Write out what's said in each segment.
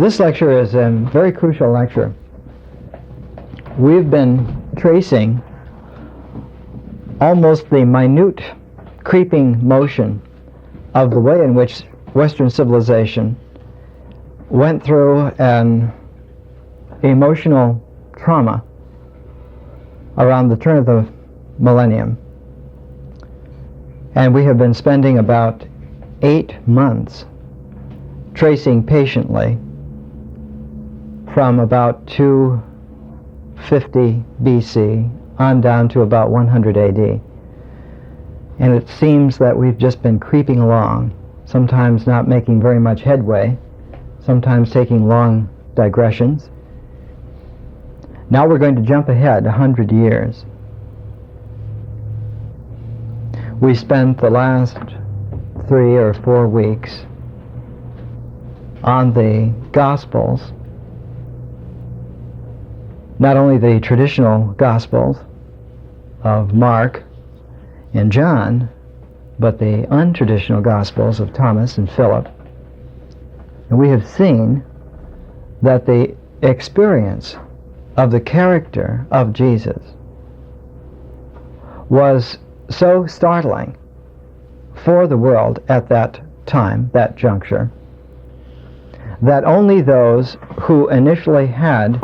This lecture is a very crucial lecture. We've been tracing almost the minute creeping motion of the way in which Western civilization went through an emotional trauma around the turn of the millennium. And we have been spending about 8 months tracing patiently from about 250 BC on down to about 100 AD. And it seems that we've just been creeping along, sometimes not making very much headway, sometimes taking long digressions. Now we're going to jump ahead 100 years. We spent the last 3 or 4 weeks on the Gospels, not only the traditional Gospels of Mark and John, but the untraditional Gospels of Thomas and Philip. And we have seen that the experience of the character of Jesus was so startling for the world at that time, that juncture, that only those who initially had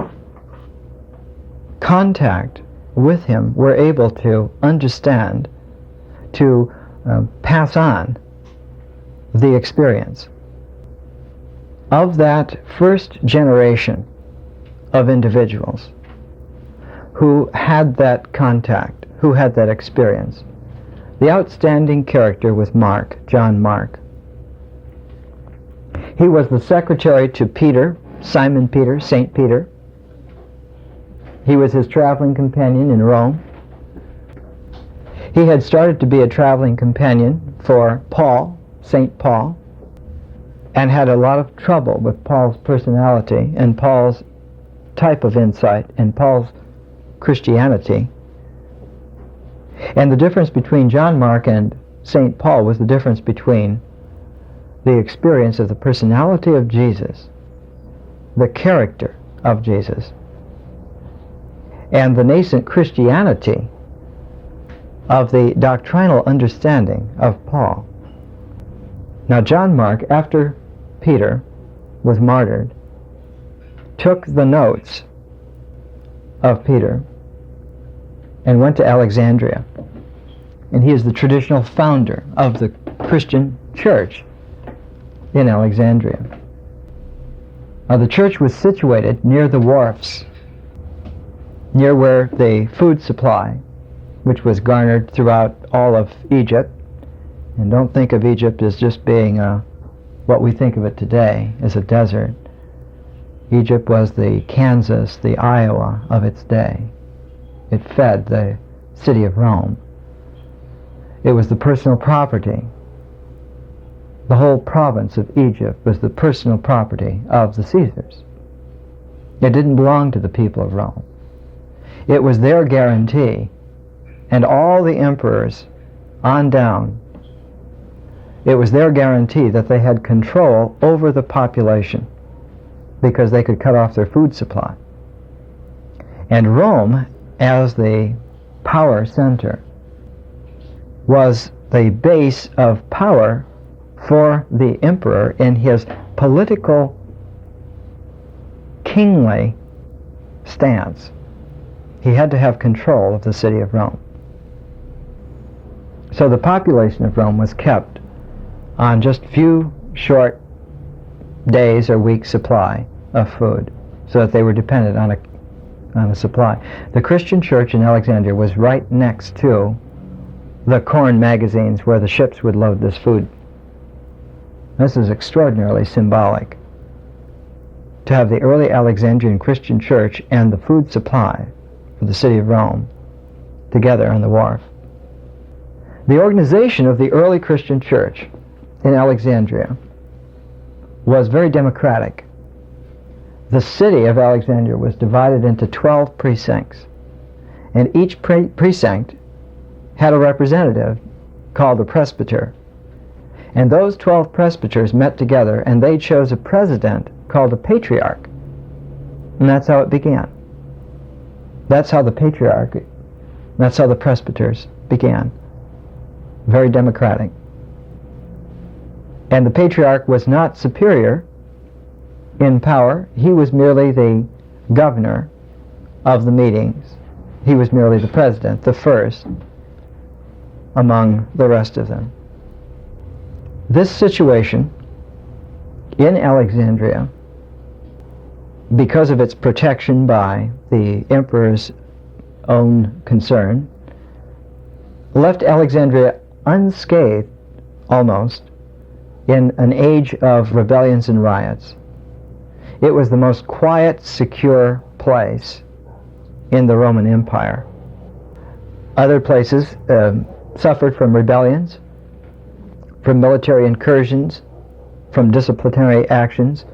contact with him were able to understand, to pass on the experience of that first generation of individuals who had that contact, who had that experience. The outstanding character was Mark, John Mark. He was the secretary to Peter, Simon Peter, St. Peter. He was his traveling companion in Rome. He had started to be a traveling companion for Paul, St. Paul, and had a lot of trouble with Paul's personality and Paul's type of insight and Paul's Christianity. And the difference between John Mark and St. Paul was the difference between the experience of the personality of Jesus, the character of Jesus, and the nascent Christianity of the doctrinal understanding of Paul. Now John Mark, after Peter was martyred, took the notes of Peter and went to Alexandria. And he is the traditional founder of the Christian church in Alexandria. Now the church was situated near the wharfs, near where the food supply, which was garnered throughout all of Egypt. And don't think of Egypt as just being what we think of it today, as a desert. Egypt was the Kansas, the Iowa of its day. It fed the city of Rome. It was the personal property. The whole province of Egypt was the personal property of the Caesars. It didn't belong to the people of Rome. It was their guarantee, and all the emperors on down, it was their guarantee that they had control over the population because they could cut off their food supply. And Rome, as the power center, was the base of power for the emperor in his political, kingly stance. He had to have control of the city of Rome. So the population of Rome was kept on just few short days or weeks' supply of food, so that they were dependent on a supply. The Christian church in Alexandria was right next to the corn magazines where the ships would load this food. This is extraordinarily symbolic, to have the early Alexandrian Christian church and the food supply for the city of Rome together on the wharf. The organization of the early Christian church in Alexandria was very democratic. The city of Alexandria was divided into 12 precincts, and each precinct had a representative called a presbyter. And those 12 presbyters met together and they chose a president called a patriarch. And that's how it began. That's how the patriarch, that's how the presbyters began. Very democratic. And the patriarch was not superior in power. He was merely the governor of the meetings. He was merely the president, the first among the rest of them. This situation in Alexandria, because of its protection by the emperor's own concern, left Alexandria unscathed, almost, in an age of rebellions and riots. It was the most quiet, secure place in the Roman Empire. Other places suffered from rebellions, from military incursions, from disciplinary actions,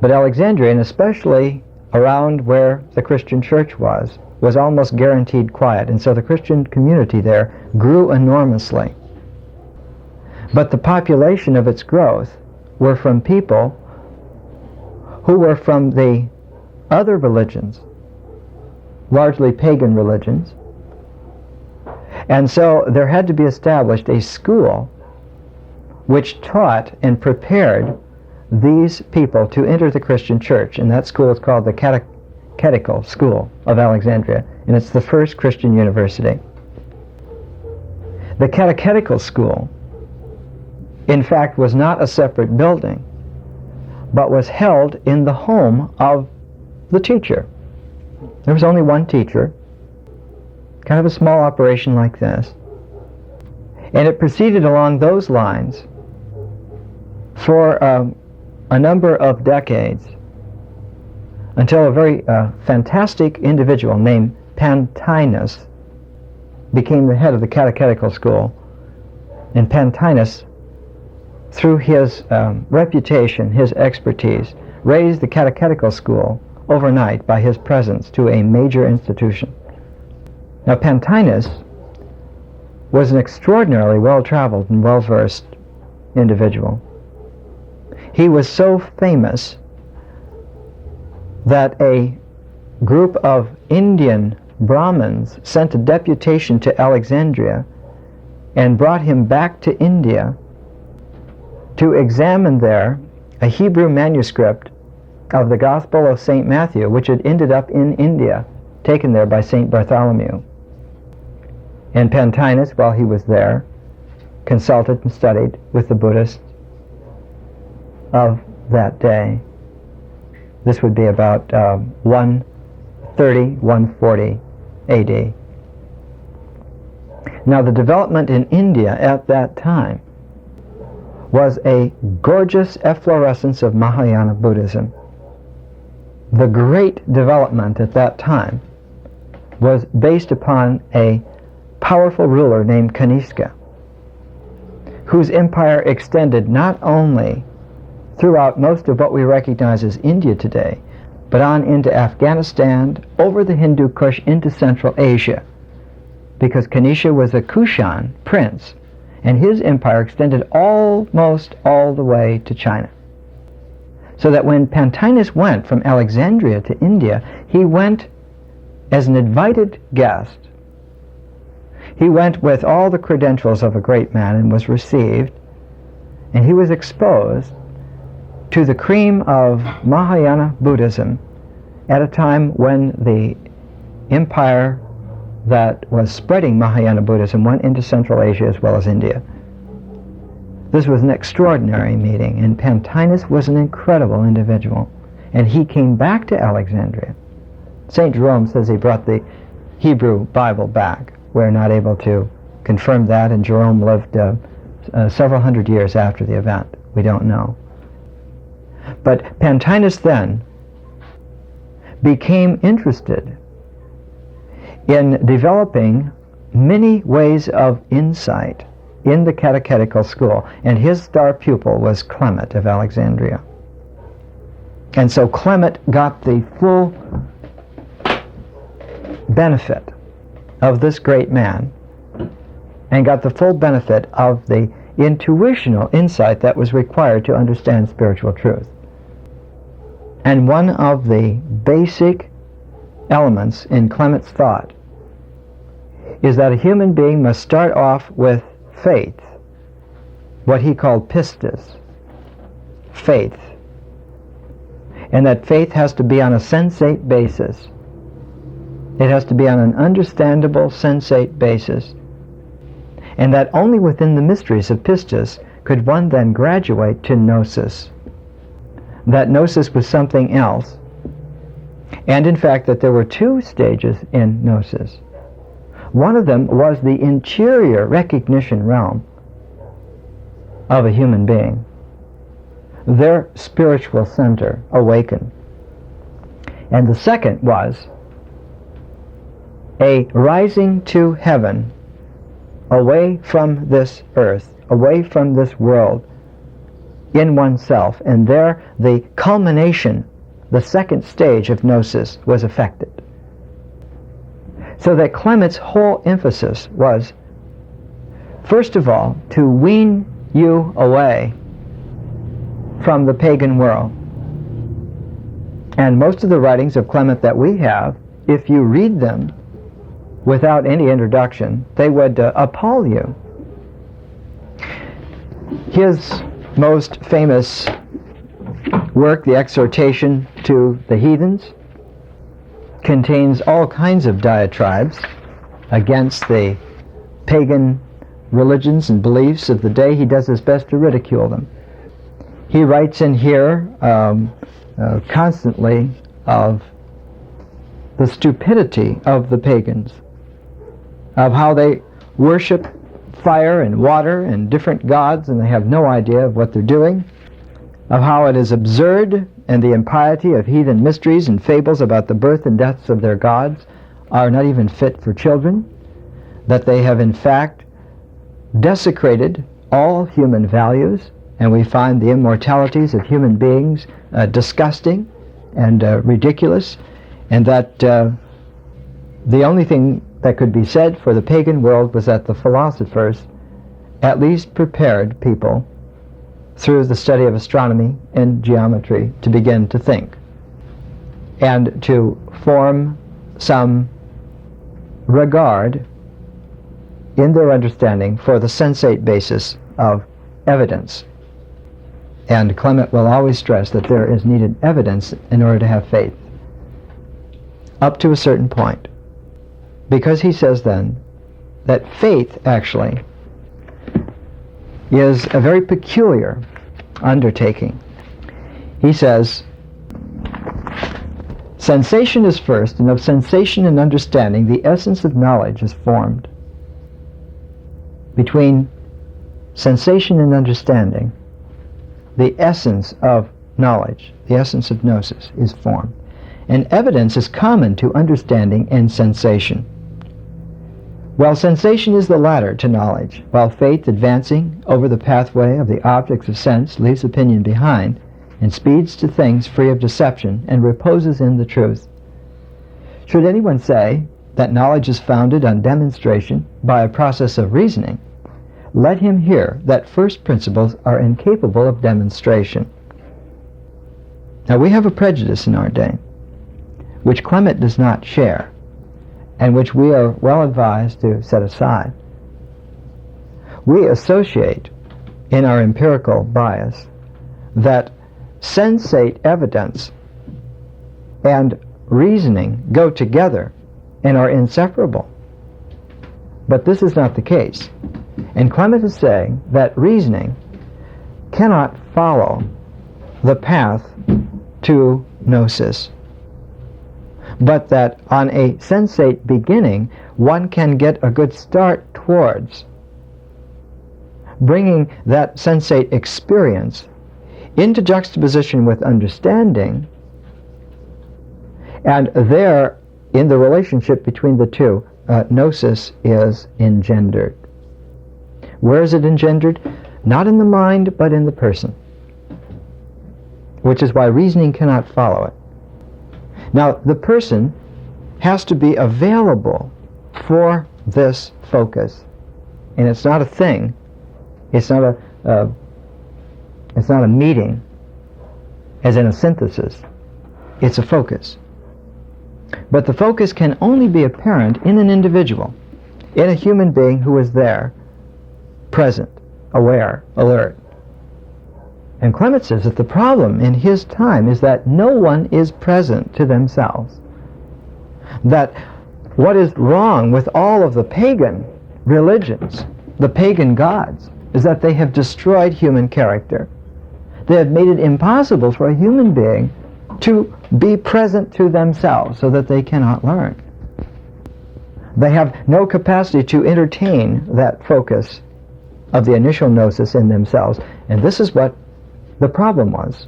but Alexandria, and especially around where the Christian church was almost guaranteed quiet, and so the Christian community there grew enormously. But the population of its growth were from people who were from the other religions, largely pagan religions, and so there had to be established a school which taught and prepared these people to enter the Christian church, and that school is called the Catechetical School of Alexandria, and it's the first Christian university. The Catechetical School, in fact, was not a separate building, but was held in the home of the teacher. There was only one teacher, kind of a small operation like this, and it proceeded along those lines for a number of decades, until a very fantastic individual named Titus became the head of the Catechetical School. And Titus, through his reputation, his expertise, raised the Catechetical School overnight by his presence to a major institution. Now, Titus was an extraordinarily well-traveled and well-versed individual. He was so famous that a group of Indian Brahmins sent a deputation to Alexandria and brought him back to India to examine there a Hebrew manuscript of the Gospel of St. Matthew, which had ended up in India, taken there by St. Bartholomew. And Titus, while he was there, consulted and studied with the Buddhists of that day. This would be about 130, 140 AD. Now, the development in India at that time was a gorgeous efflorescence of Mahayana Buddhism. The great development at that time was based upon a powerful ruler named Kanishka, whose empire extended not only throughout most of what we recognize as India today, but on into Afghanistan, over the Hindu Kush, into Central Asia, because Kanishka was a Kushan prince, and his empire extended almost all the way to China. So that when Titus went from Alexandria to India, he went as an invited guest. He went with all the credentials of a great man and was received, and he was exposed to the cream of Mahayana Buddhism at a time when the empire that was spreading Mahayana Buddhism went into Central Asia as well as India. This was an extraordinary meeting, and Titus was an incredible individual, and he came back to Alexandria. St. Jerome says he brought the Hebrew Bible back. We're not able to confirm that, and Jerome lived several hundred years after the event. We don't know. But Titus then became interested in developing many ways of insight in the Catechetical School, and his star pupil was Clement of Alexandria. And so Clement got the full benefit of this great man, and got the full benefit of the intuitional insight that was required to understand spiritual truth. And one of the basic elements in Clement's thought is that a human being must start off with faith, what he called pistis, faith. And that faith has to be on a sensate basis. It has to be on an understandable sensate basis. And that only within the mysteries of pistis could one then graduate to gnosis. That gnosis was something else. And in fact that there were two stages in gnosis. One of them was the interior recognition realm of a human being. Their spiritual center awakened. And the second was a rising to heaven, away from this earth, away from this world, in oneself. And there the culmination, the second stage of gnosis, was effected. So that Clement's whole emphasis was, first of all, to wean you away from the pagan world. And most of the writings of Clement that we have, if you read them without any introduction, they would appall you. His most famous work, the Exhortation to the Heathens, contains all kinds of diatribes against the pagan religions and beliefs of the day. He does his best to ridicule them. He writes in here constantly of the stupidity of the pagans, of how they worship fire and water and different gods, and they have no idea of what they're doing, of how it is absurd, and the impiety of heathen mysteries and fables about the birth and deaths of their gods are not even fit for children, that they have in fact desecrated all human values, and we find the immortalities of human beings disgusting and ridiculous, and that the only thing that could be said for the pagan world was that the philosophers at least prepared people through the study of astronomy and geometry to begin to think and to form some regard in their understanding for the sensate basis of evidence. And Clement will always stress that there is needed evidence in order to have faith, up to a certain point. Because he says then that faith actually is a very peculiar undertaking. He says, sensation is first, and of sensation and understanding the essence of knowledge is formed. Between sensation and understanding, the essence of knowledge, the essence of gnosis, is formed. And evidence is common to understanding and sensation. While sensation is the ladder to knowledge, while faith, advancing over the pathway of the objects of sense, leaves opinion behind, and speeds to things free of deception, and reposes in the truth. Should anyone say that knowledge is founded on demonstration by a process of reasoning, let him hear that first principles are incapable of demonstration. Now we have a prejudice in our day, which Clement does not share, and which we are well advised to set aside. We associate in our empirical bias that sensate evidence and reasoning go together and are inseparable. But this is not the case. And Clement is saying that reasoning cannot follow the path to gnosis, but that on a sensate beginning, one can get a good start towards bringing that sensate experience into juxtaposition with understanding, and there, in the relationship between the two, gnosis is engendered. Where is it engendered? Not in the mind, but in the person, which is why reasoning cannot follow it. Now, the person has to be available for this focus, and it's not a thing. It's not a meeting, as in a synthesis. It's a focus. But the focus can only be apparent in an individual, in a human being who is there, present, aware, alert. And Clement says that the problem in his time is that no one is present to themselves. That what is wrong with all of the pagan religions, the pagan gods, is that they have destroyed human character. They have made it impossible for a human being to be present to themselves so that they cannot learn. They have no capacity to entertain that focus of the initial gnosis in themselves. And this is what the problem was.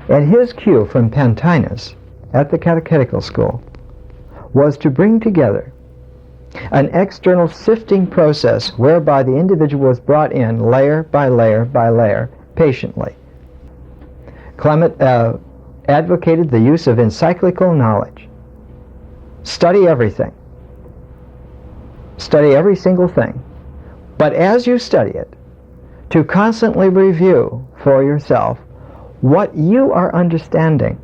And his cue from Titus at the catechetical school was to bring together an external sifting process whereby the individual was brought in layer by layer by layer, patiently. Clement advocated the use of encyclical knowledge. Study everything. Study every single thing. But as you study it, to constantly review for yourself what you are understanding.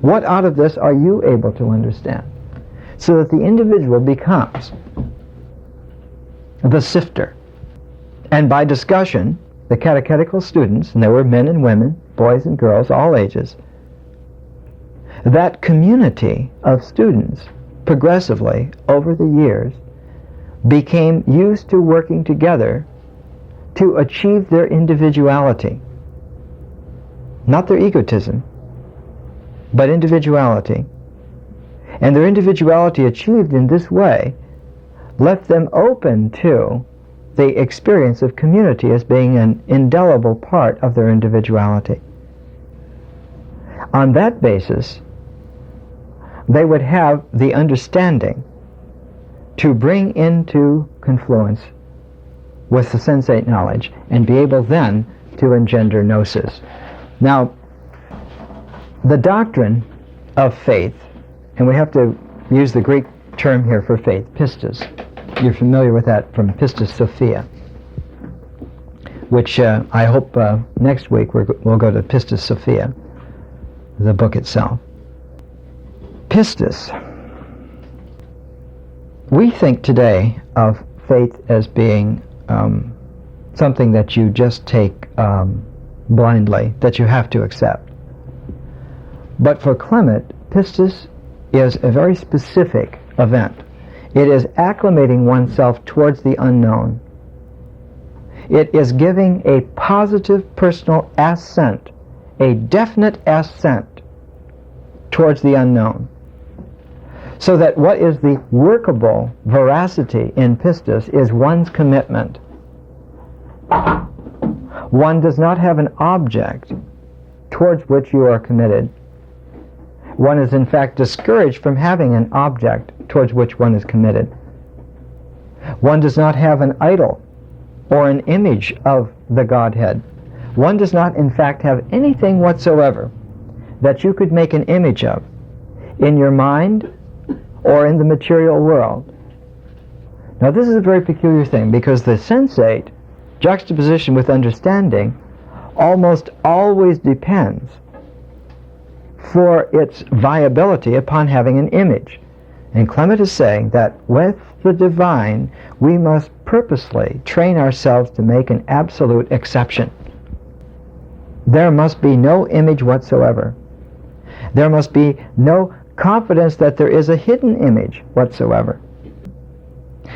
What out of this are you able to understand? So that the individual becomes the sifter. And by discussion, the catechetical students, and there were men and women, boys and girls, all ages, that community of students progressively over the years became used to working together to achieve their individuality. Not their egotism, but individuality. And their individuality achieved in this way left them open to the experience of community as being an indelible part of their individuality. On that basis, they would have the understanding to bring into confluence with the sensate knowledge and be able then to engender gnosis. Now, the doctrine of faith, and we have to use the Greek term here for faith, pistis. You're familiar with that from Pistis Sophia, which I hope next week we'll go to Pistis Sophia, the book itself. Pistis. We think today of faith as being something that you just take blindly, that you have to accept. But for Clement, pistis is a very specific event. It is acclimating oneself towards the unknown. It is giving a positive personal assent, a definite assent towards the unknown. So that what is the workable veracity in pistis is one's commitment. One does not have an object towards which you are committed. One is in fact discouraged from having an object towards which one is committed. One does not have an idol or an image of the Godhead. One does not in fact have anything whatsoever that you could make an image of in your mind or in the material world. Now this is a very peculiar thing, because the sensate juxtaposition with understanding almost always depends for its viability upon having an image. And Clement is saying that with the divine we must purposely train ourselves to make an absolute exception. There must be no image whatsoever. There must be no confidence that there is a hidden image whatsoever.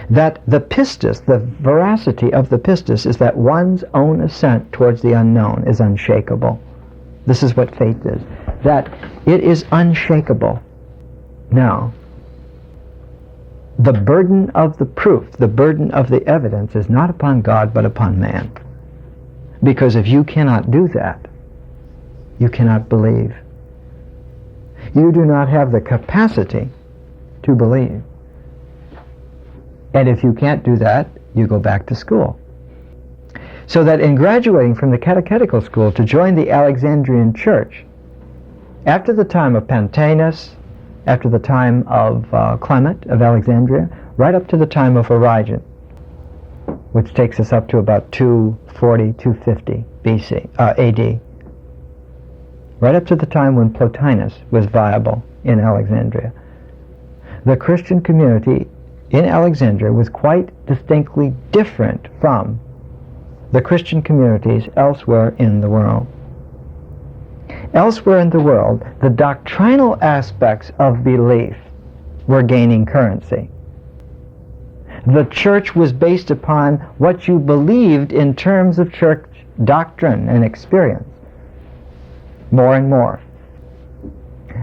That the pistis, the veracity of the pistis, is that one's own assent towards the unknown is unshakable. This is what faith is, that it is unshakable. Now, the burden of the proof, the burden of the evidence is not upon God but upon man. Because if you cannot do that, you cannot believe. You do not have the capacity to believe. And if you can't do that, you go back to school. So that in graduating from the catechetical school to join the Alexandrian church, after the time of Titus, after the time of Clement of Alexandria, right up to the time of Origen, which takes us up to about 240, 250 BC, AD. right up to the time when Plotinus was viable in Alexandria, the Christian community in Alexandria was quite distinctly different from the Christian communities elsewhere in the world. Elsewhere in the world, the doctrinal aspects of belief were gaining currency. The church was based upon what you believed in terms of church doctrine and experience, more and more.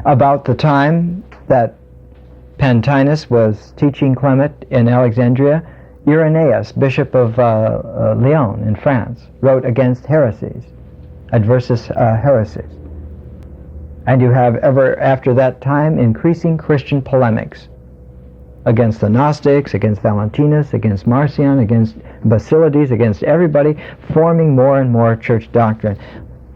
About the time that Titus was teaching Clement in Alexandria, Irenaeus, Bishop of Lyon in France, wrote against heresies, adversus heresies. And you have ever after that time increasing Christian polemics against the Gnostics, against Valentinus, against Marcion, against Basilides, against everybody, forming more and more church doctrine.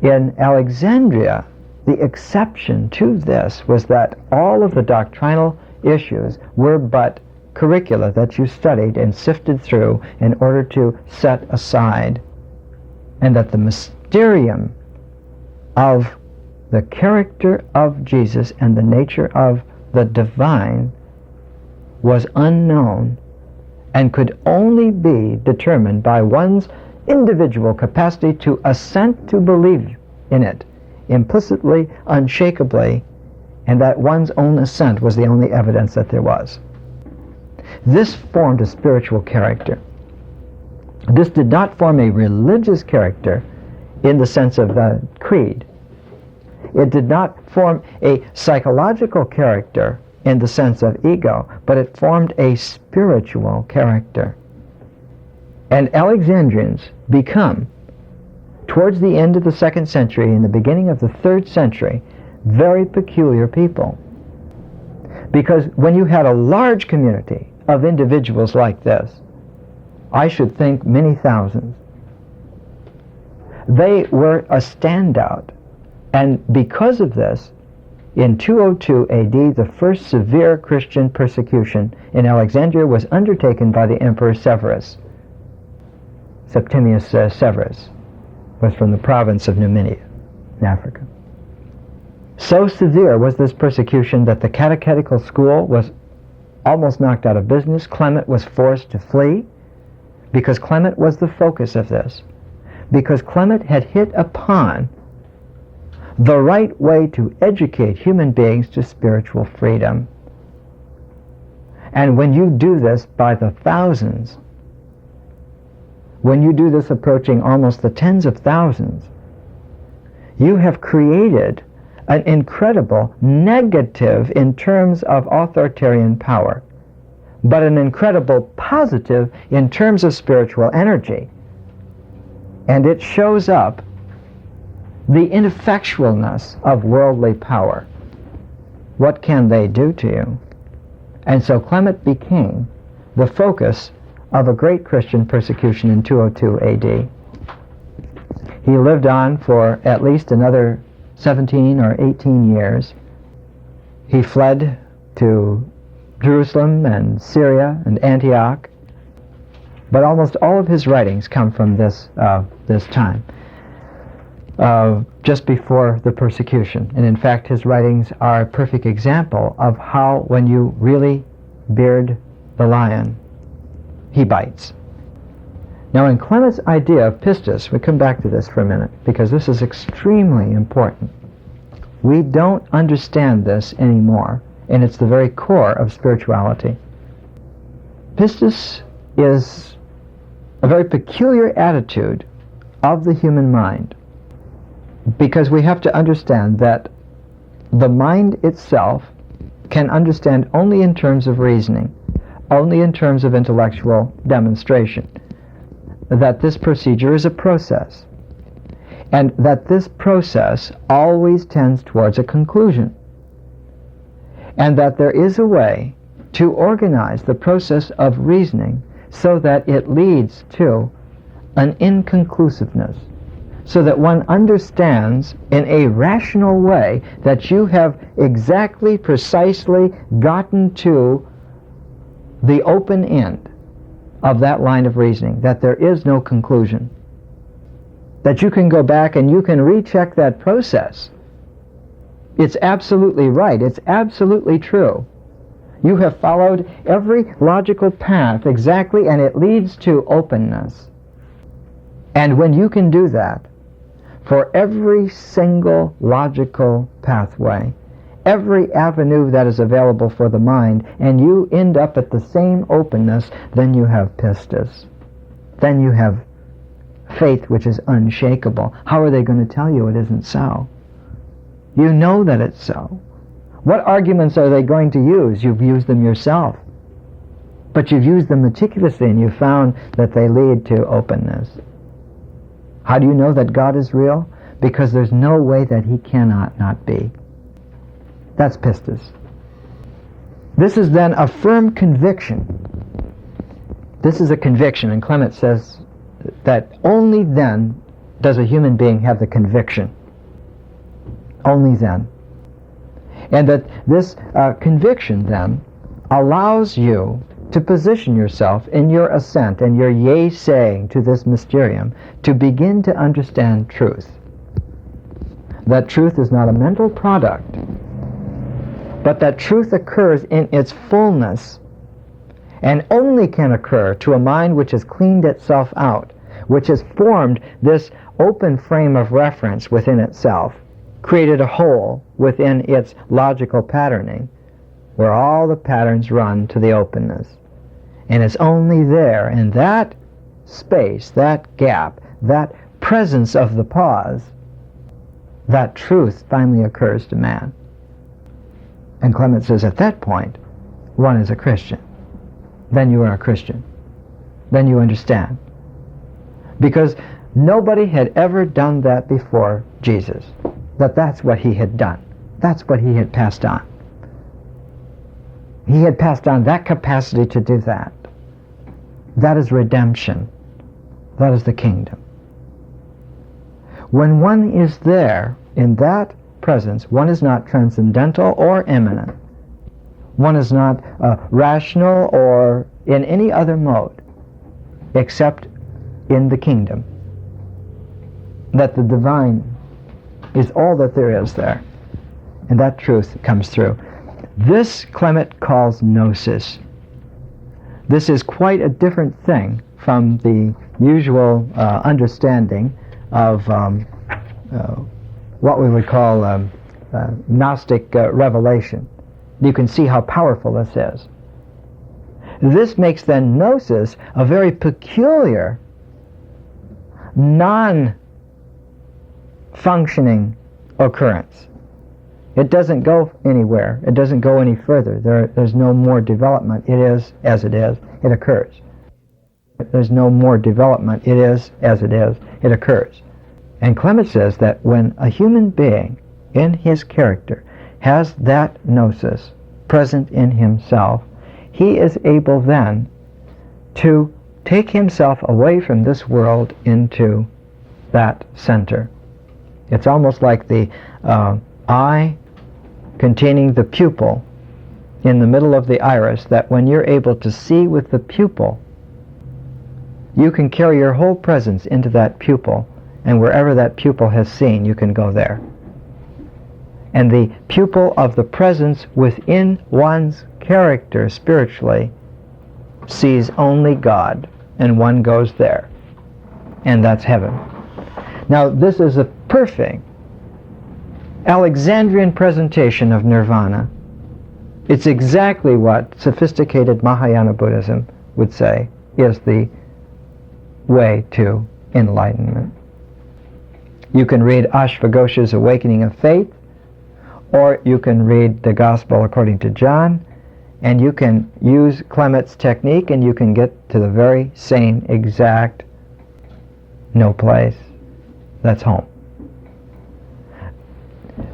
In Alexandria, the exception to this was that all of the doctrinal issues were but curricula that you studied and sifted through in order to set aside, and that the mysterium of the character of Jesus and the nature of the divine was unknown and could only be determined by one's individual capacity to assent to believe in it implicitly, unshakably, and that one's own assent was the only evidence that there was. This formed a spiritual character. This did not form a religious character in the sense of the creed. It did not form a psychological character in the sense of ego, but it formed a spiritual character. And Alexandrians become, towards the end of the 2nd century and the beginning of the 3rd century, very peculiar people. Because when you had a large community of individuals like this, I should think many thousands, they were a standout. And because of this, in 202 AD, the first severe Christian persecution in Alexandria was undertaken by the Emperor Severus. Septimius Severus was from the province of Numidia in Africa. So severe was this persecution that the catechetical school was almost knocked out of business. Clement was forced to flee because Clement was the focus of this. Because Clement had hit upon the right way to educate human beings to spiritual freedom. And when you do this by the thousands, when you do this approaching almost the tens of thousands, you have created an incredible negative in terms of authoritarian power, but an incredible positive in terms of spiritual energy. And it shows up the ineffectualness of worldly power. What can they do to you? And so Clement became the focus of a great Christian persecution in 202 AD. He lived on for at least another 17 or 18 years. He fled to Jerusalem and Syria and Antioch, but almost all of his writings come from this time. Just before the persecution. And in fact, his writings are a perfect example of how, when you really beard the lion, he bites. Now, in Clement's idea of pistis, we come back to this for a minute, because this is extremely important. We don't understand this anymore, and it's the very core of spirituality. Pistis is a very peculiar attitude of the human mind, because we have to understand that the mind itself can understand only in terms of reasoning, only in terms of intellectual demonstration, that this procedure is a process, and that this process always tends towards a conclusion, and that there is a way to organize the process of reasoning so that it leads to an inconclusiveness, so that one understands in a rational way that you have exactly, precisely gotten to the open end of that line of reasoning, that there is no conclusion, that you can go back and you can recheck that process It's absolutely right. It's absolutely true. You have followed every logical path exactly, and it leads to openness. And when you can do that, for every single logical pathway, every avenue that is available for the mind, and you end up at the same openness, then you have pistis. Then you have faith which is unshakable. How are they going to tell you it isn't so? You know that it's so. What arguments are they going to use? You've used them yourself. But you've used them meticulously, and you've found that they lead to openness. How do you know that God is real? Because there's no way that he cannot not be. That's pistis. This is then a firm conviction. This is a conviction, and Clement says that only then does a human being have the conviction. Only then. And that this conviction then allows you to position yourself in your assent and your yea-saying to this mysterium to begin to understand truth. That truth is not a mental product, but that truth occurs in its fullness and only can occur to a mind which has cleaned itself out, which has formed this open frame of reference within itself, created a hole within its logical patterning, where all the patterns run to the openness. And it's only there, in that space, that gap, that presence of the pause, that truth finally occurs to man. And Clement says at that point, one is a Christian. Then you are a Christian. Then you understand. Because nobody had ever done that before Jesus. That's what he had done. That's what he had passed on. He had passed on that capacity to do that. That is redemption. That is the kingdom. When one is there in that presence, one is not transcendental or immanent. One is not rational or in any other mode except in the kingdom. That the divine is all that there is there. And that truth comes through. This Clement calls gnosis. This is quite a different thing from the usual understanding of what we would call Gnostic revelation. You can see how powerful this is. This makes then gnosis a very peculiar, non-functioning occurrence. It doesn't go anywhere. It doesn't go any further. There's no more development. It is as it is. It occurs. There's no more development. It is as it is. It occurs. And Clement says that when a human being in his character has that gnosis present in himself, he is able then to take himself away from this world into that center. It's almost like the eye containing the pupil in the middle of the iris, that when you're able to see with the pupil, you can carry your whole presence into that pupil, and wherever that pupil has seen, you can go there. And the pupil of the presence within one's character spiritually sees only God, and one goes there, and that's heaven. Now, this is a perfect Alexandrian presentation of nirvana. It's exactly what sophisticated Mahayana Buddhism would say is the way to enlightenment. You can read Ashvaghosha's Awakening of Faith, or you can read the Gospel according to John, and you can use Clement's technique, and you can get to the very same exact no place. That's home.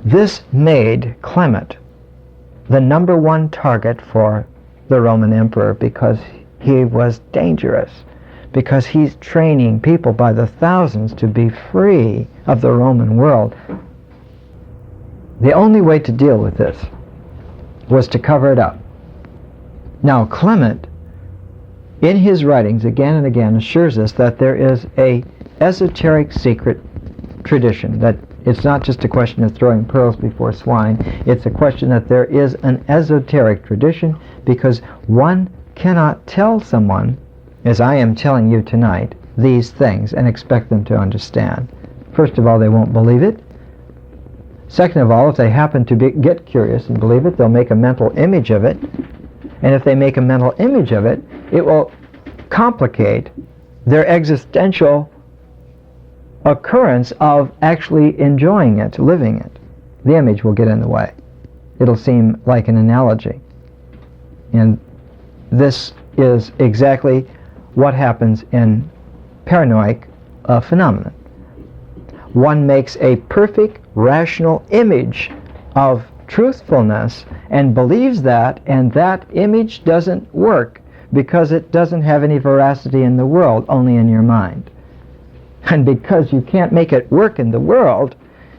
This made Clement the number one target for the Roman emperor, because he was dangerous, because he's training people by the thousands to be free of the Roman world. The only way to deal with this was to cover it up. Now, Clement, in his writings again and again, assures us that there is a esoteric secret tradition that It's not just a question of throwing pearls before swine. It's a question that there is an esoteric tradition, because one cannot tell someone, as I am telling you tonight, these things and expect them to understand. First of all, they won't believe it. Second of all, if they happen to get curious and believe it, they'll make a mental image of it. And if they make a mental image of it, it will complicate their existential occurrence of actually enjoying it, living it. The image will get in the way. It'll seem like an analogy. And this is exactly what happens in paranoid phenomenon. One makes a perfect rational image of truthfulness and believes that, and that image doesn't work because it doesn't have any veracity in the world, only in your mind. And because you can't make it work in the world,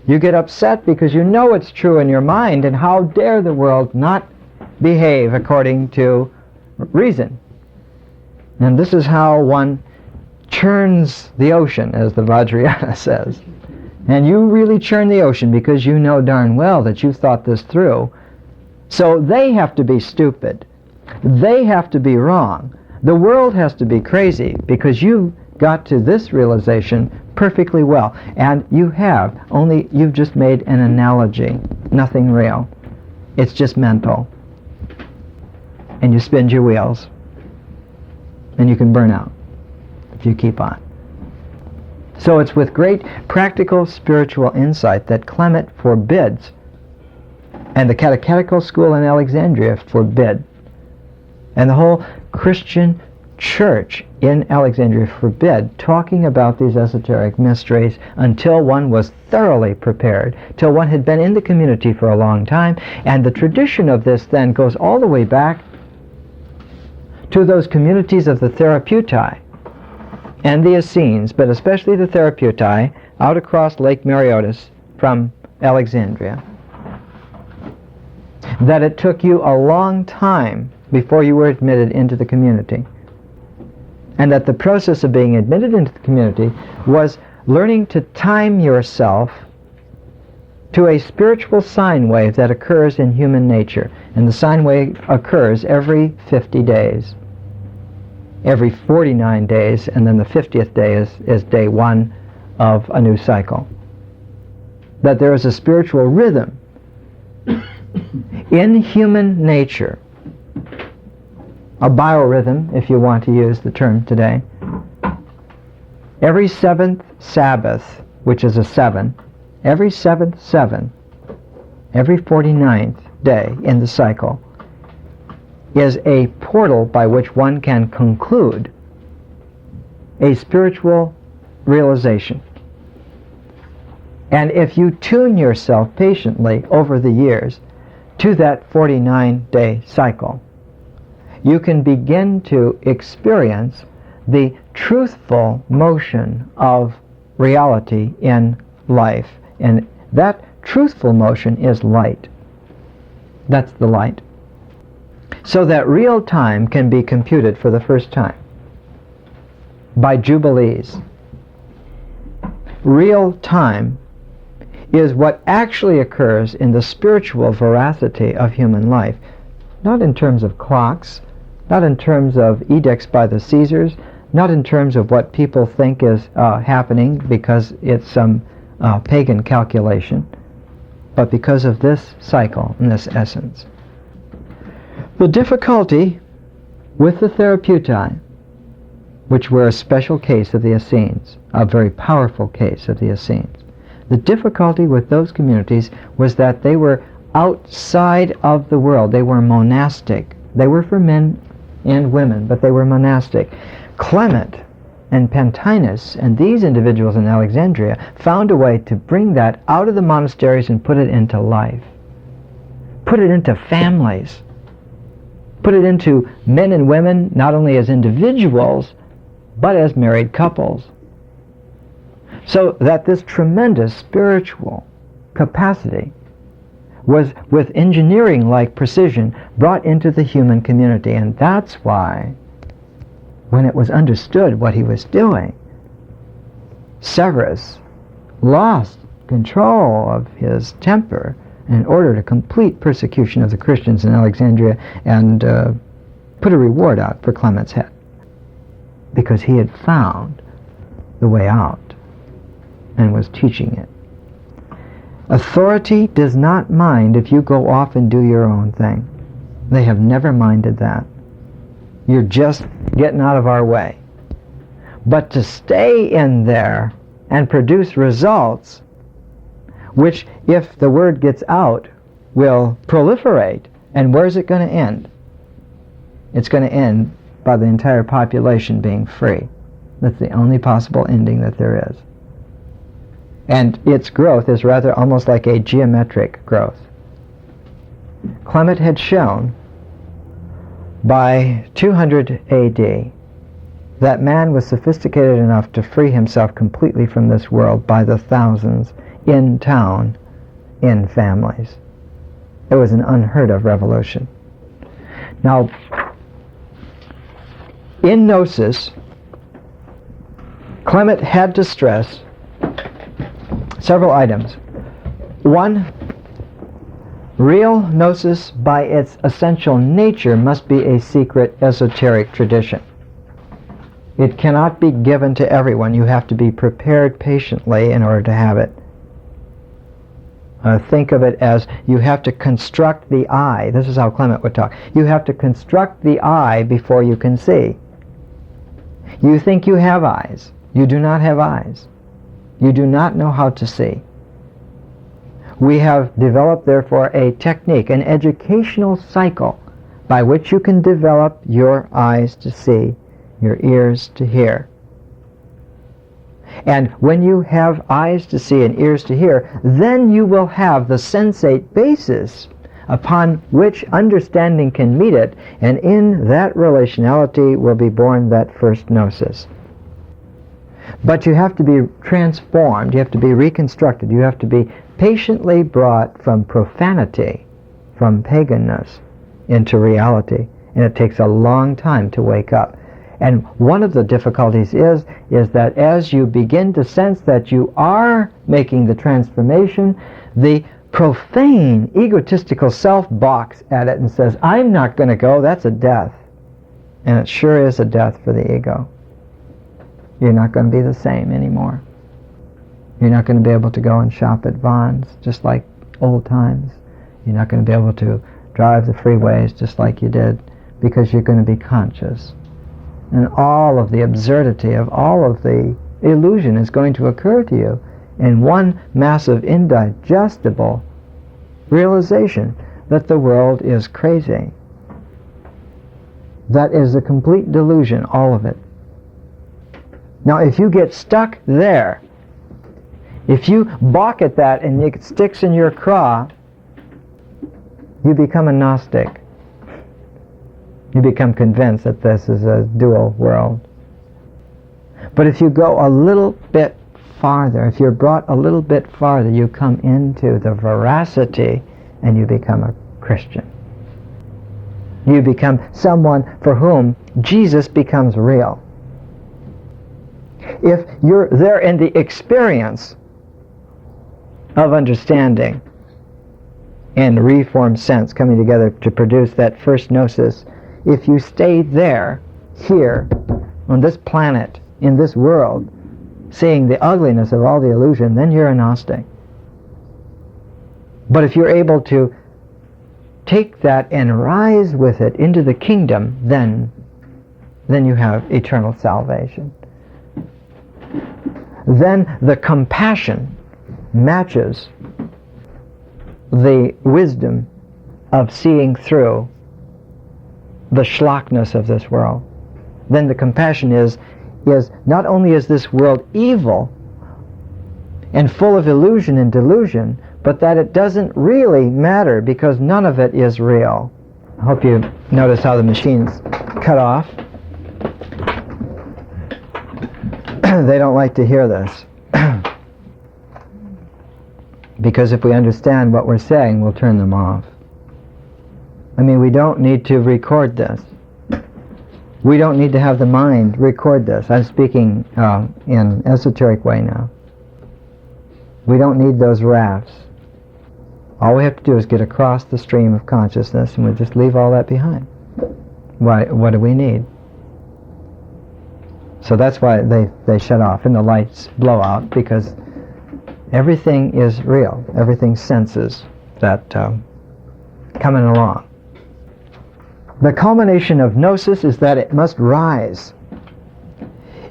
you get upset because you know it's true in your mind, and how dare the world not behave according to reason. And this is how one churns the ocean, as the Vajrayana says. And you really churn the ocean because you know darn well that you thought this through. So they have to be stupid. They have to be wrong. The world has to be crazy because you got to this realization perfectly well. And you have, only you've just made an analogy, nothing real. It's just mental. And you spin your wheels. And you can burn out if you keep on. So it's with great practical spiritual insight that Clement forbids, and the catechetical school in Alexandria forbid, and the whole Christian church in Alexandria forbid talking about these esoteric mysteries until one was thoroughly prepared, till one had been in the community for a long time. And the tradition of this then goes all the way back to those communities of the Therapeutai and the Essenes, but especially the Therapeutai, out across Lake Mareotis from Alexandria. That it took you a long time before you were admitted into the community. And that the process of being admitted into the community was learning to time yourself to a spiritual sine wave that occurs in human nature. And the sine wave occurs every 50 days. Every 49 days, and then the 50th day is day one of a new cycle. That there is a spiritual rhythm in human nature, a biorhythm, if you want to use the term today. Every 7th Sabbath, which is a 7, every 7th 7, every 49th day in the cycle, is a portal by which one can conclude a spiritual realization. And if you tune yourself patiently over the years to that 49-day cycle, you can begin to experience the truthful motion of reality in life. And that truthful motion is light. That's the light. So that real time can be computed for the first time by jubilees. Real time is what actually occurs in the spiritual veracity of human life, not in terms of clocks, not in terms of edicts by the Caesars, not in terms of what people think is happening because it's some pagan calculation, but because of this cycle and this essence. The difficulty with the Therapeutai, which were a special case of the Essenes, a very powerful case of the Essenes, the difficulty with those communities was that they were outside of the world. They were monastic. They were for men and women, but they were monastic. Clement and Titus and these individuals in Alexandria found a way to bring that out of the monasteries and put it into life, put it into families, put it into men and women, not only as individuals, but as married couples. So that this tremendous spiritual capacity was, with engineering-like precision, brought into the human community. And that's why, when it was understood what he was doing, Severus lost control of his temper and ordered a complete persecution of the Christians in Alexandria and put a reward out for Clement's head, because he had found the way out and was teaching it. Authority does not mind if you go off and do your own thing. They have never minded that. You're just getting out of our way. But to stay in there and produce results, which, if the word gets out, will proliferate, and where's it going to end? It's going to end by the entire population being free. That's the only possible ending that there is. And its growth is rather almost like a geometric growth. Clement had shown by 200 AD that man was sophisticated enough to free himself completely from this world by the thousands, in town, in families. It was an unheard of revolution. Now, in Gnosis, Clement had to stress several items. One, real Gnosis by its essential nature must be a secret esoteric tradition. It cannot be given to everyone. You have to be prepared patiently in order to have it. Think of it as you have to construct the eye. This is how Clement would talk. You have to construct the eye before you can see. You think you have eyes. You do not have eyes. You do not know how to see. We have developed, therefore, a technique, an educational cycle by which you can develop your eyes to see, your ears to hear. And when you have eyes to see and ears to hear, then you will have the sensate basis upon which understanding can meet it, and in that relationality will be born that first gnosis. But you have to be transformed, you have to be reconstructed, you have to be patiently brought from profanity, from paganness, into reality. And it takes a long time to wake up. And one of the difficulties is that as you begin to sense that you are making the transformation, the profane, egotistical self balks at it and says, I'm not going to go, that's a death. And it sure is a death for the ego. You're not going to be the same anymore. You're not going to be able to go and shop at Vaughn's just like old times. You're not going to be able to drive the freeways just like you did, because you're going to be conscious. And all of the absurdity of all of the illusion is going to occur to you in one massive, indigestible realization that the world is crazy. That is a complete delusion, all of it. Now, if you get stuck there, if you balk at that and it sticks in your craw, you become a Gnostic. You become convinced that this is a dual world. But if you go a little bit farther, if you're brought a little bit farther, you come into the veracity and you become a Christian. You become someone for whom Jesus becomes real. If you're there in the experience of understanding and reformed sense coming together to produce that first gnosis, if you stay there, here, on this planet, in this world, seeing the ugliness of all the illusion, then you're a Gnostic. But if you're able to take that and rise with it into the kingdom, then you have eternal salvation. Then the compassion matches the wisdom of seeing through the schlockness of this world. Then the compassion is not only is this world evil and full of illusion and delusion, but that it doesn't really matter because none of it is real. I hope you notice how the machine's cut off. They don't like to hear this. Because if we understand what we're saying, we'll turn them off. I mean, we don't need to record this. We don't need to have the mind record this. I'm speaking in esoteric way now. We don't need those rafts. All we have to do is get across the stream of consciousness, and we just leave all that behind. What do we need? So that's why they shut off and the lights blow out, because everything is real. Everything senses that coming along. The culmination of gnosis is that it must rise.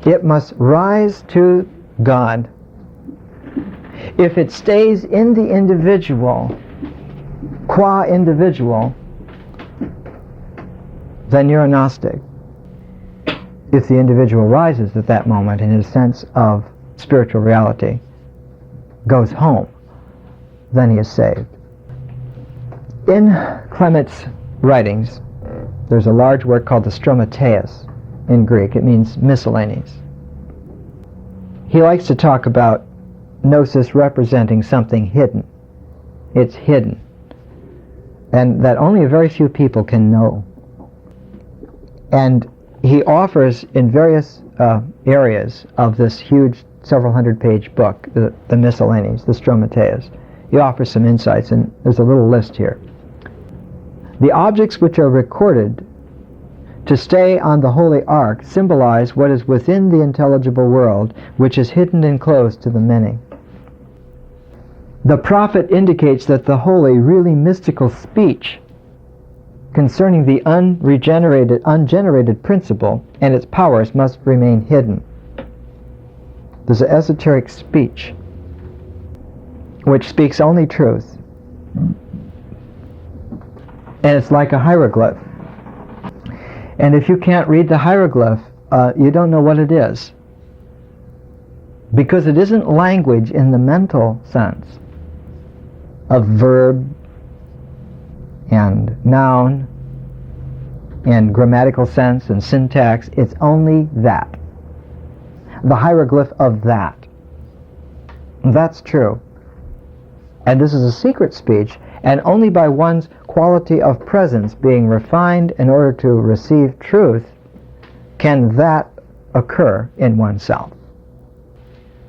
It must rise to God. If it stays in the individual, qua individual, then you're a Gnostic. If the individual rises at that moment and his sense of spiritual reality goes home, then he is saved. In Clement's writings, there's a large work called the Stromateus in Greek. It means miscellanies. He likes to talk about gnosis representing something hidden. It's hidden. And that only a very few people can know. And he offers in various areas of this huge several hundred page book, the miscellanies, the Stromateus, he offers some insights, and there's a little list here. The objects which are recorded to stay on the Holy Ark symbolize what is within the intelligible world, which is hidden and closed to the many. The prophet indicates that the holy, really mystical speech concerning the ungenerated principle and its powers must remain hidden. There's an esoteric speech which speaks only truth. And it's like a hieroglyph. And if you can't read the hieroglyph, you don't know what it is. Because it isn't language in the mental sense of verb and noun and grammatical sense and syntax. It's only that. The hieroglyph of that. That's true. And this is a secret speech, and only by one's quality of presence being refined in order to receive truth can that occur in oneself.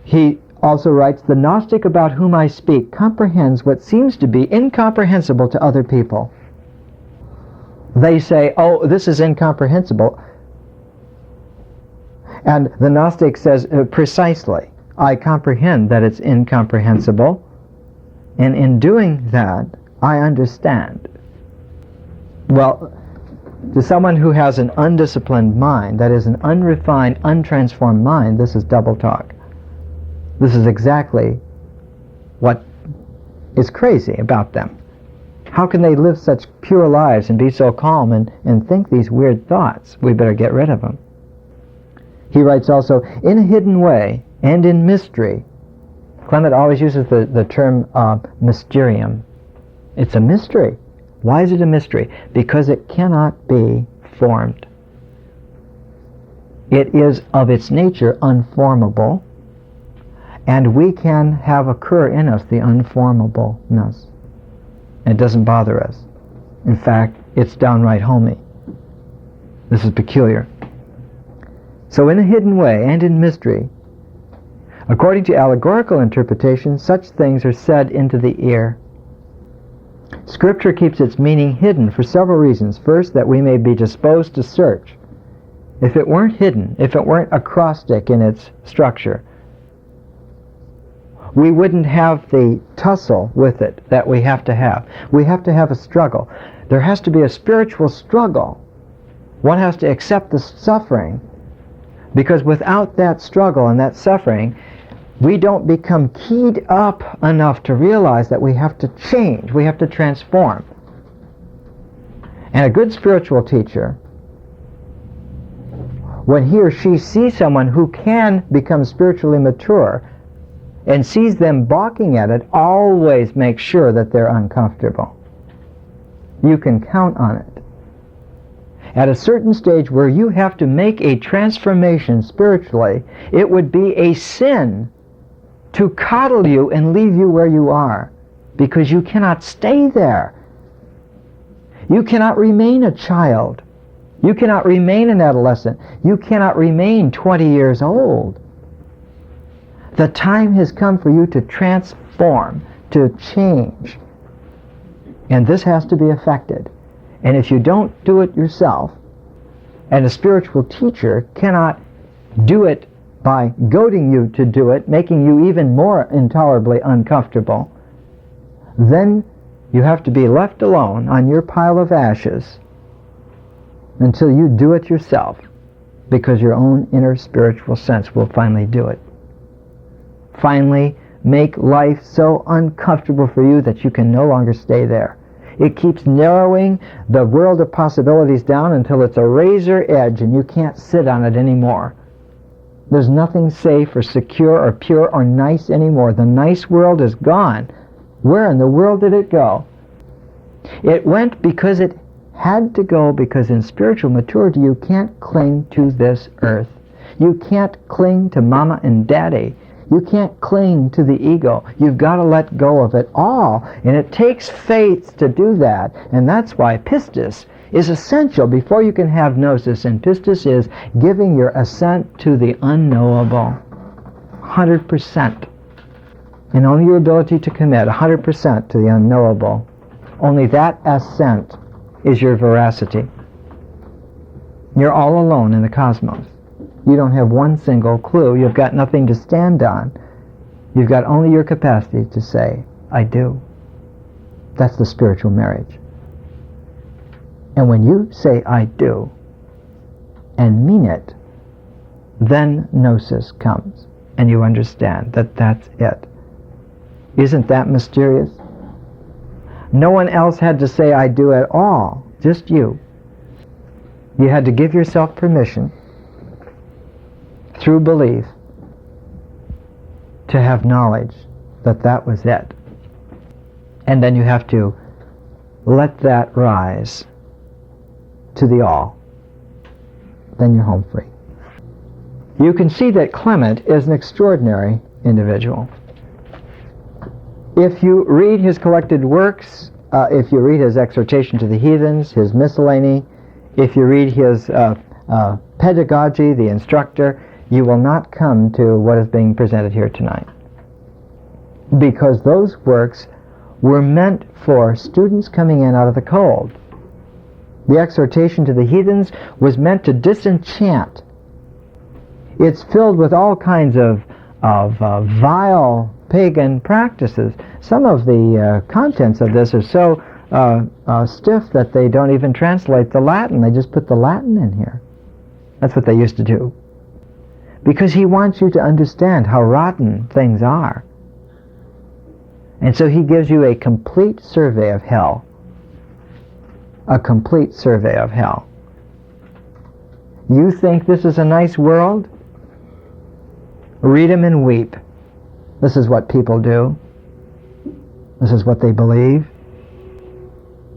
He also writes, the Gnostic about whom I speak comprehends what seems to be incomprehensible to other people. They say, oh, this is incomprehensible. And the Gnostic says, precisely, I comprehend that it's incomprehensible, and in doing that, I understand. Well, to someone who has an undisciplined mind, that is an unrefined, untransformed mind, this is double talk. This is exactly what is crazy about them. How can they live such pure lives and be so calm and think these weird thoughts? We better get rid of them. He writes also, in a hidden way and in mystery. Clement always uses the term mysterium. It's a mystery. Why is it a mystery? Because it cannot be formed. It is of its nature unformable, and we can have occur in us the unformableness. It doesn't bother us. In fact, it's downright homey. This is peculiar. So in a hidden way and in mystery, according to allegorical interpretation, such things are said into the ear. Scripture keeps its meaning hidden for several reasons. First, that we may be disposed to search. If it weren't hidden, if it weren't acrostic in its structure, we wouldn't have the tussle with it that we have to have. We have to have a struggle. There has to be a spiritual struggle. One has to accept the suffering, because without that struggle and that suffering, we don't become keyed up enough to realize that we have to change, we have to transform. And a good spiritual teacher, when he or she sees someone who can become spiritually mature and sees them balking at it, always make sure that they're uncomfortable. You can count on it. At a certain stage where you have to make a transformation spiritually, it would be a sin to coddle you and leave you where you are, because you cannot stay there. You cannot remain a child. You cannot remain an adolescent. You cannot remain 20 years old. The time has come for you to transform, to change. And this has to be affected. And if you don't do it yourself, and a spiritual teacher cannot do it by goading you to do it, making you even more intolerably uncomfortable, then you have to be left alone on your pile of ashes until you do it yourself, because your own inner spiritual sense will finally do it. Finally, make life so uncomfortable for you that you can no longer stay there. It keeps narrowing the world of possibilities down until it's a razor edge and you can't sit on it anymore. There's nothing safe or secure or pure or nice anymore. The nice world is gone. Where in the world did it go? It went because it had to go, because in spiritual maturity you can't cling to this earth. You can't cling to mama and daddy. You can't cling to the ego. You've got to let go of it all. And it takes faith to do that. And that's why pistis is essential before you can have gnosis. And pistis is giving your assent to the unknowable. 100%. And only your ability to commit 100% to the unknowable. Only that assent is your veracity. You're all alone in the cosmos. You don't have one single clue. You've got nothing to stand on. You've got only your capacity to say, I do. That's the spiritual marriage. And when you say, I do, and mean it, then gnosis comes, and you understand that that's it. Isn't that mysterious? No one else had to say, I do at all, just you. You had to give yourself permission through belief to have knowledge that that was it. And then you have to let that rise to the all. Then you're home free. You can see that Clement is an extraordinary individual. If you read his collected works, if you read his exhortation to the heathens, his miscellany, if you read his pedagogy, the instructor, you will not come to what is being presented here tonight. Because those works were meant for students coming in out of the cold. The exhortation to the heathens was meant to disenchant. It's filled with all kinds of vile pagan practices. Some of the contents of this are so stiff that they don't even translate the Latin. They just put the Latin in here. That's what they used to do. Because he wants you to understand how rotten things are. And so he gives you a complete survey of hell. A complete survey of hell. You think this is a nice world? Read him and weep. This is what people do. This is what they believe.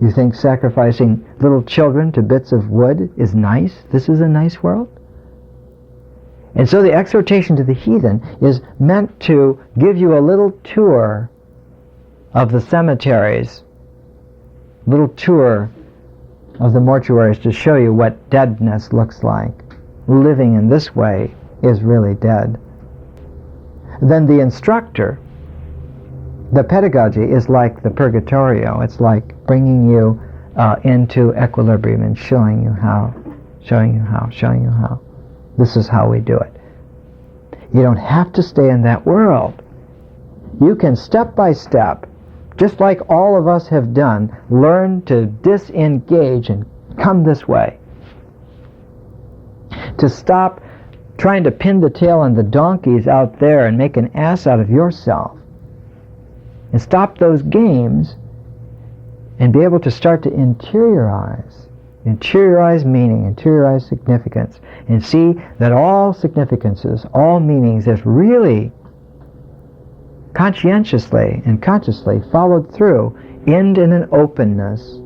You think sacrificing little children to bits of wood is nice? This is a nice world? And so the exhortation to the heathen is meant to give you a little tour of the cemeteries, little tour of the mortuaries to show you what deadness looks like. Living in this way is really dead. Then the instructor, the pedagogy, is like the purgatorio. It's like bringing you into equilibrium and showing you how. This is how we do it. You don't have to stay in that world. You can step by step, just like all of us have done, learn to disengage and come this way. To stop trying to pin the tail on the donkeys out there and make an ass out of yourself. And stop those games and be able to start to interiorize meaning, interiorize significance, and see that all significances, all meanings, if really conscientiously and consciously followed through, end in an openness,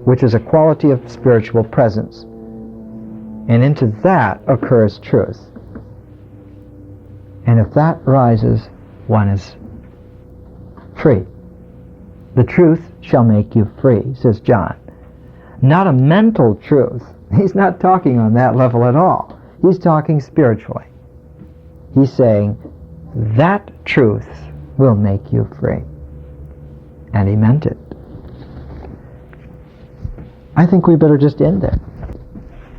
which is a quality of spiritual presence. And into that occurs truth. And if that rises, one is free. The truth shall make you free, says John. Not a mental truth. He's not talking on that level at all. He's talking spiritually. He's saying, That truth will make you free. And he meant it. I think we better just end there.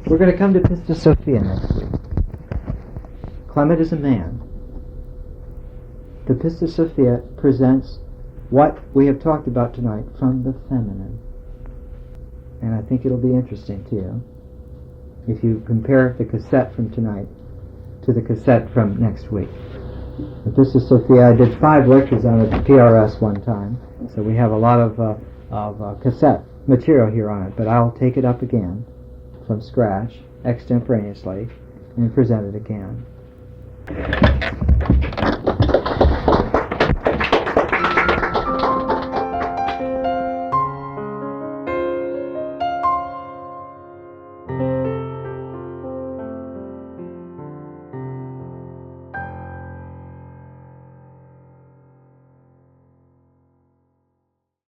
We're going to come to Pistis Sophia next week. Clement is a man. The Pistis Sophia presents what we have talked about tonight from the feminine. And I think it'll be interesting to you if you compare the cassette from tonight to the cassette from next week. The Pistis Sophia, I did 5 lectures on it at PRS one time, so we have a lot of cassette material here on it, but I'll take it up again from scratch, extemporaneously, and present it again.